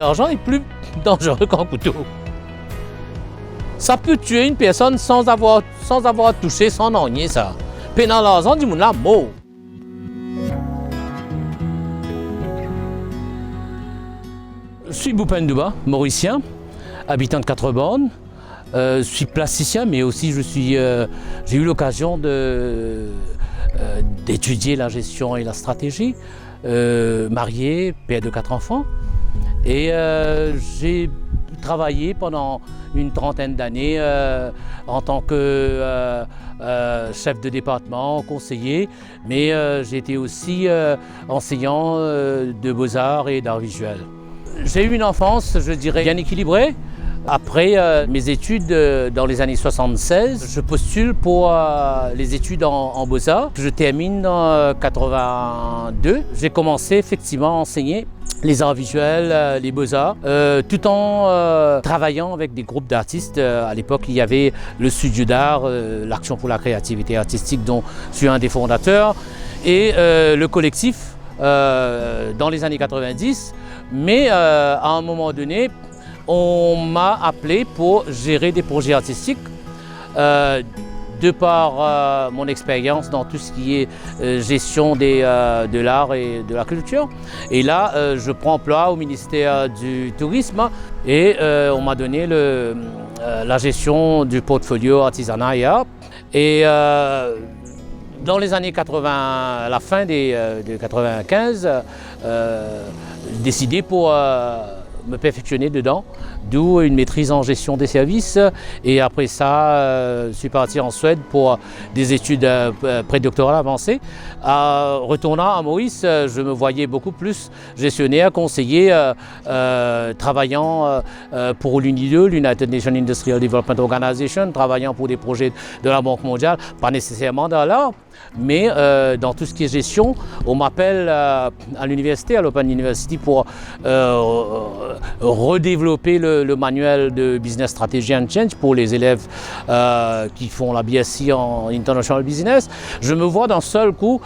L'argent est plus dangereux qu'un couteau. Ça peut tuer une personne sans avoir touché son onier, ça. Pendant l'argent du monde là, mort. Je suis Boupin Douba, mauricien, habitant de Quatre-Bornes. Je suis plasticien, mais aussi j'ai eu l'occasion d'étudier la gestion et la stratégie. Marié, père de 4 enfants. Et j'ai travaillé pendant une trentaine d'années en tant que chef de département, conseiller, mais j'ai été aussi enseignant de beaux-arts et d'art visuel. J'ai eu une enfance, je dirais, bien équilibrée. Après mes études dans les années 76, je postule pour les études en beaux-arts. Je termine en 82. J'ai commencé effectivement à enseigner les arts visuels, les beaux-arts, tout en travaillant avec des groupes d'artistes. À l'époque, il y avait le studio d'art, l'Action pour la créativité artistique, dont je suis un des fondateurs, et le collectif dans les années 90. Mais à un moment donné, on m'a appelé pour gérer des projets artistiques. De par mon expérience dans tout ce qui est gestion de l'art et de la culture. Et là, je prends emploi au ministère du Tourisme et on m'a donné la gestion du portfolio artisanat et art. Et dans les années 80, à la fin de 95, j'ai décidé pour me perfectionner dedans, d'où une maîtrise en gestion des services. Et après ça, je suis parti en Suède pour des études prédoctorales avancées. Retournant à Maurice, je me voyais beaucoup plus gestionnaire, conseiller, travaillant pour l'UNIDE, l'United Nations Industrial Development Organization, travaillant pour des projets de la Banque mondiale, pas nécessairement dans l'art, mais dans tout ce qui est gestion. On m'appelle à l'université, à l'Open University, pour redévelopper le manuel de Business Strategy and Change pour les élèves qui font la BSc en International Business. Je me vois d'un seul coup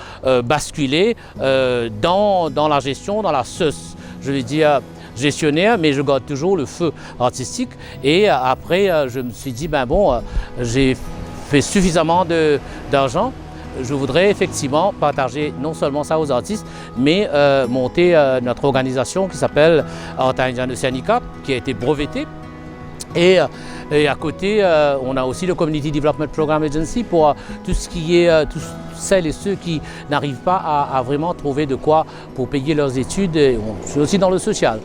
basculer dans la gestion, dans la SES. Je vais dire gestionnaire, mais je garde toujours le feu artistique. Et après, je me suis dit, j'ai fait suffisamment d'argent. Je voudrais effectivement partager non seulement ça aux artistes, mais monter notre organisation qui s'appelle Art Indian Oceanica, qui a été brevetée. Et à côté, on a aussi le Community Development Program Agency pour tout ce qui est tous celles et ceux qui n'arrivent pas à vraiment trouver de quoi pour payer leurs études. Et je suis aussi dans le social.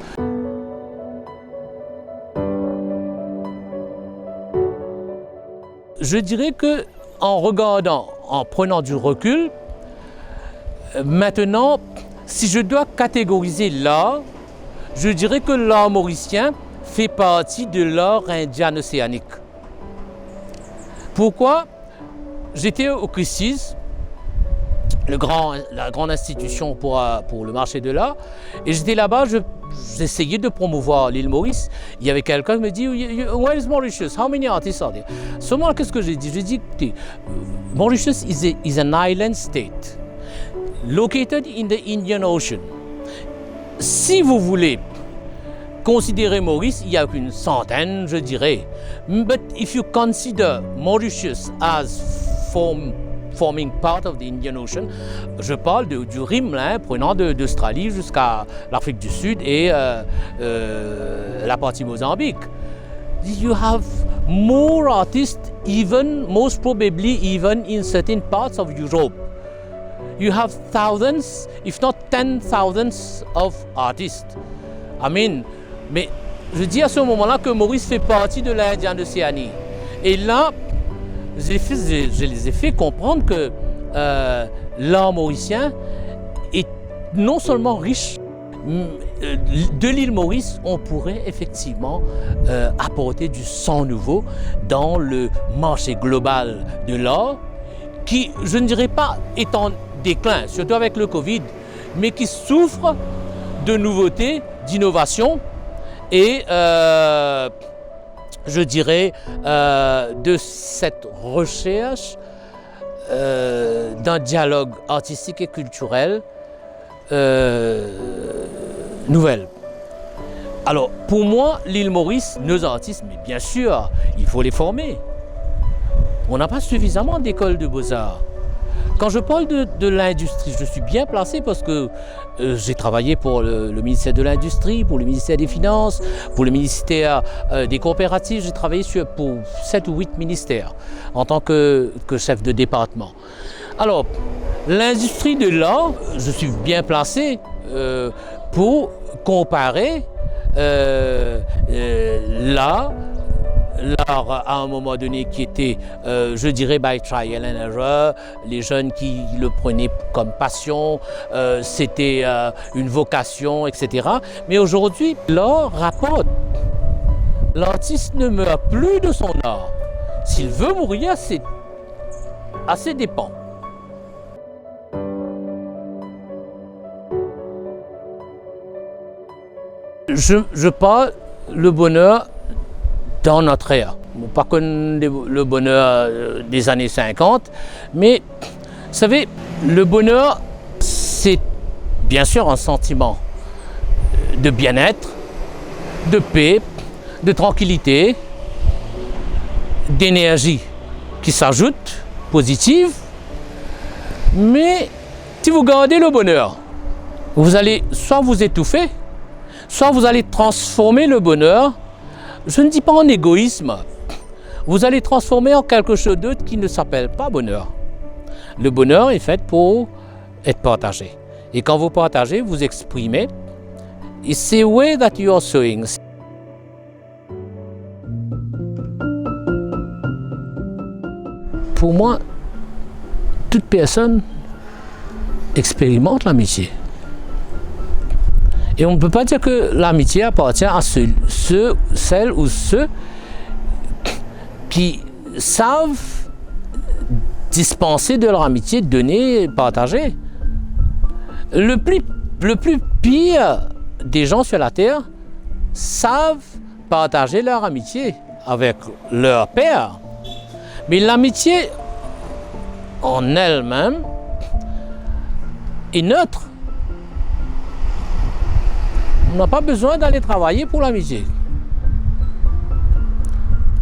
Je dirais que en regardant, en prenant du recul, maintenant, si je dois catégoriser l'art, je dirais que l'art mauricien fait partie de l'art indien océanique. Pourquoi? J'étais au Christie's, la grande institution pour le marché de l'art, et j'étais là-bas, j'essayais de promouvoir l'île Maurice. Il y avait quelqu'un qui me dit, where is Mauritius? How many artists are there? Seulement, qu'est-ce que j'ai dit? J'ai dit, écoutez, Mauritius is an island state, located in the Indian Ocean. Si vous voulez considérer Maurice, il n'y a qu'une centaine, je dirais. But if you consider Mauritius as forming part of the Indian Ocean, je parle du Rhineland, prenant d'Australie jusqu'à l'Afrique du Sud et la partie Mozambique. You have more artists, most probably even in certain parts of Europe. You have thousands, if not 10,000 of artists. Mais je dis à ce moment-là que Maurice fait partie de l'Indien Océanie. Et là, je les ai fait comprendre que l'art mauricien est non seulement riche, de l'île Maurice, on pourrait effectivement apporter du sang nouveau dans le marché global de l'art, qui, je ne dirais pas, est en déclin, surtout avec le Covid, mais qui souffre de nouveautés, d'innovation et je dirais de cette recherche d'un dialogue artistique et culturel nouvelle. Alors, pour moi, l'île Maurice, nos artistes, mais bien sûr, il faut les former. On n'a pas suffisamment d'écoles de beaux-arts. Quand je parle de l'industrie, je suis bien placé parce que j'ai travaillé pour le ministère de l'Industrie, pour le ministère des Finances, pour le ministère des coopératives. J'ai travaillé pour 7 ou 8 ministères en tant que chef de département. Alors, l'industrie de l'art, je suis bien placé pour comparer l'art à un moment donné qui était, je dirais, by trial and error, les jeunes qui le prenaient comme passion, c'était une vocation, etc. Mais aujourd'hui, l'art rapporte. L'artiste ne meurt plus de son art. S'il veut mourir, c'est à ses dépens. Je parle le bonheur dans notre ère. Pas comme le bonheur des années 50, mais vous savez, le bonheur, c'est bien sûr un sentiment de bien-être, de paix, de tranquillité, d'énergie qui s'ajoute, positive. Mais si vous gardez le bonheur, vous allez soit vous étouffer, soit vous allez transformer le bonheur, je ne dis pas en égoïsme, vous allez transformer en quelque chose d'autre qui ne s'appelle pas bonheur. Le bonheur est fait pour être partagé. Et quand vous partagez, vous exprimez. It's the way that you are sowing. Pour moi, toute personne expérimente l'amitié. Et on ne peut pas dire que l'amitié appartient à celles ou ceux qui savent dispenser de leur amitié, donner, partager. Le plus pire des gens sur la terre savent partager leur amitié avec leur père. Mais l'amitié en elle-même est neutre. On n'a pas besoin d'aller travailler pour l'amitié.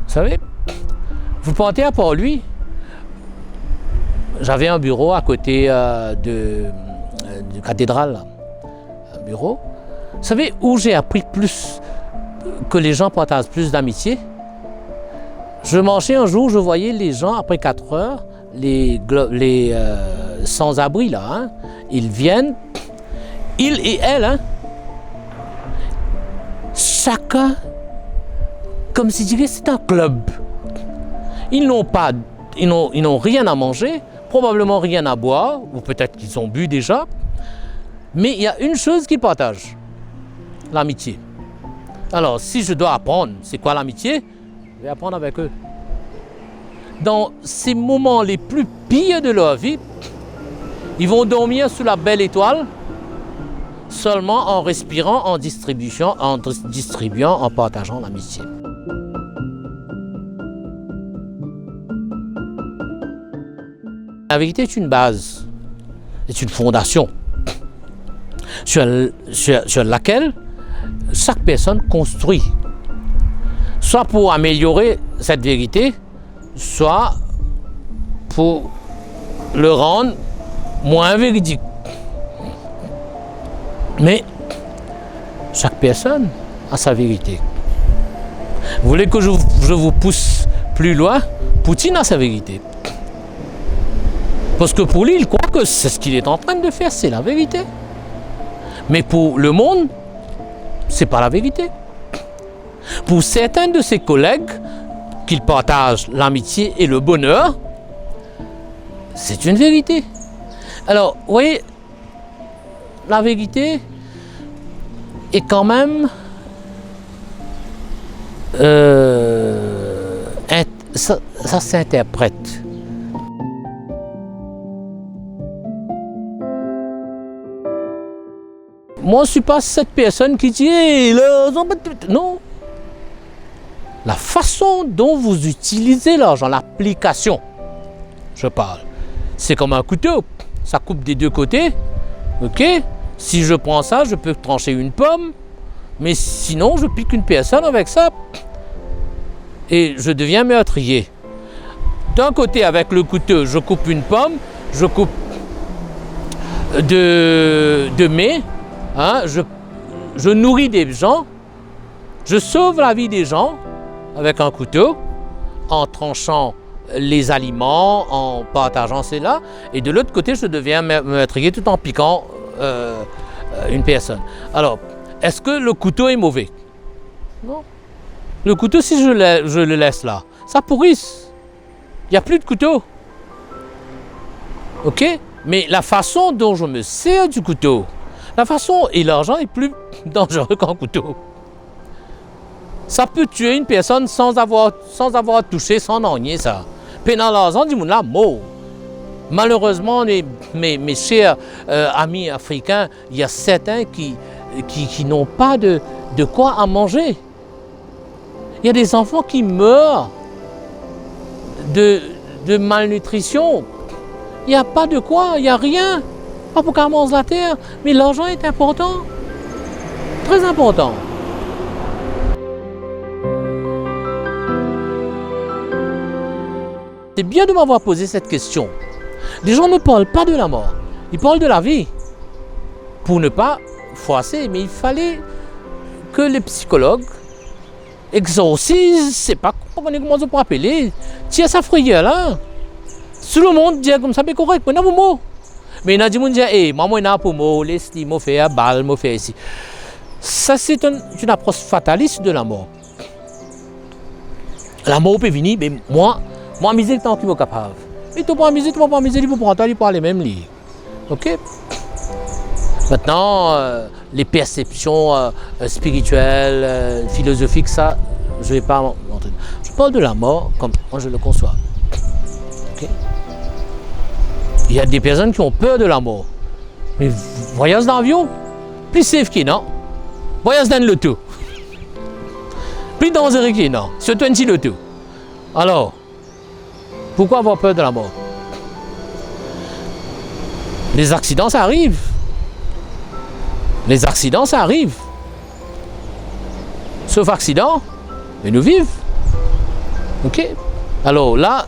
Vous savez, vous partez à Port-Louis. J'avais un bureau à côté de cathédrale, là. Un bureau. Vous savez où j'ai appris plus que les gens partagent plus d'amitié? Je marchais un jour, je voyais les gens après 4 heures, les sans-abri là, hein, ils viennent, ils et elles, hein, chacun, comme si je dirais, c'est un club. Ils n'ont rien à manger, probablement rien à boire, ou peut-être qu'ils ont bu déjà, mais il y a une chose qu'ils partagent, l'amitié. Alors, si je dois apprendre, c'est quoi l'amitié? Je vais apprendre avec eux. Dans ces moments les plus pires de leur vie, ils vont dormir sous la belle étoile, seulement en respirant, en distribuant, en partageant l'amitié. La vérité est une base, est une fondation sur laquelle chaque personne construit, soit pour améliorer cette vérité, soit pour le rendre moins véridique. Mais chaque personne a sa vérité. Vous voulez que je vous pousse plus loin? Poutine a sa vérité. Parce que pour lui, il croit que c'est ce qu'il est en train de faire, c'est la vérité. Mais pour le monde, c'est pas la vérité. Pour certains de ses collègues, qu'ils partagent l'amitié et le bonheur, c'est une vérité. Alors, vous voyez, la vérité est quand même ça s'interprète. Moi, je ne suis pas cette personne qui dit hey, non. La façon dont vous utilisez l'argent, l'application, je parle, c'est comme un couteau. Ça coupe des deux côtés. Ok? Si je prends ça, je peux trancher une pomme. Mais sinon, je pique une personne avec ça et je deviens meurtrier. D'un côté, avec le couteau, je coupe une pomme, je coupe de mai, hein, je nourris des gens, je sauve la vie des gens avec un couteau, en tranchant les aliments, en partageant cela, et de l'autre côté, je deviens meurtrier tout en piquant une personne. Alors, est-ce que le couteau est mauvais? Non. Le couteau, si je le laisse là, ça pourrisse. Il n'y a plus de couteau. OK? Mais la façon dont je me sers du couteau, la façon et l'argent est plus dangereux qu'un couteau. Ça peut tuer une personne sans avoir touché, sans n'en ça. Pendant l'argent, dit mon là, mot. Malheureusement, mes chers amis africains, il y a certains qui n'ont pas de quoi à manger. Il y a des enfants qui meurent de malnutrition. Il n'y a pas de quoi, il n'y a rien. Pas pour qu'on mange la terre, mais l'argent est important. Très important. C'est bien de m'avoir posé cette question. Les gens ne parlent pas de la mort, ils parlent de la vie. Pour ne pas froisser, mais il fallait que les psychologues exorcisent, c'est pas comment on peut appeler, tiens sa frayeur là. Tout le monde dit comme ça, c'est correct, mais non, mot. Mais il y a des gens qui disent, maman, il a pour moi, laisse-moi me faire balle, me faire ici. Ça, c'est une approche fataliste de la mort. La mort peut venir, mais moi, musique, tant qu'il est capable. Et tu prends la musique, tu prends la musique, il peut prendre, il peut aller même lire. OK? Maintenant, les perceptions spirituelles, philosophiques, ça, je ne vais pas montrer. Je parle de la mort comme moi je le conçois. OK? Il y a des personnes qui ont peur de la mort. Mais voyage dans l'avion, plus safe qu'il non. Voyage dans le tout. Plus dangereux qu'il non. Surtout un petit le tout. Alors, pourquoi avoir peur de la mort? Les accidents, ça arrive. Les accidents, ça arrive. Sauf accident, mais nous vivons. OK? Alors là,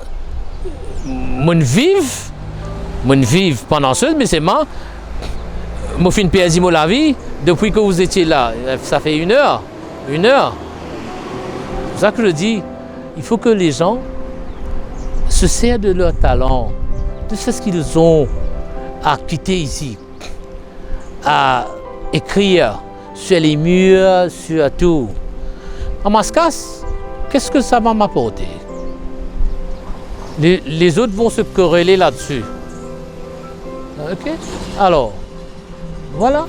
mon vive pendant ce, mais c'est moi. Moi, fais une PSI la vie depuis que vous étiez là. Ça fait 1 heure. 1 heure. C'est pour ça que je dis, il faut que les gens se servent de leur talent, de ce qu'ils ont à quitter ici, à écrire sur les murs, sur tout. En Mascasse, qu'est-ce que ça va m'apporter? Les autres vont se quereller là-dessus. OK? Alors, voilà.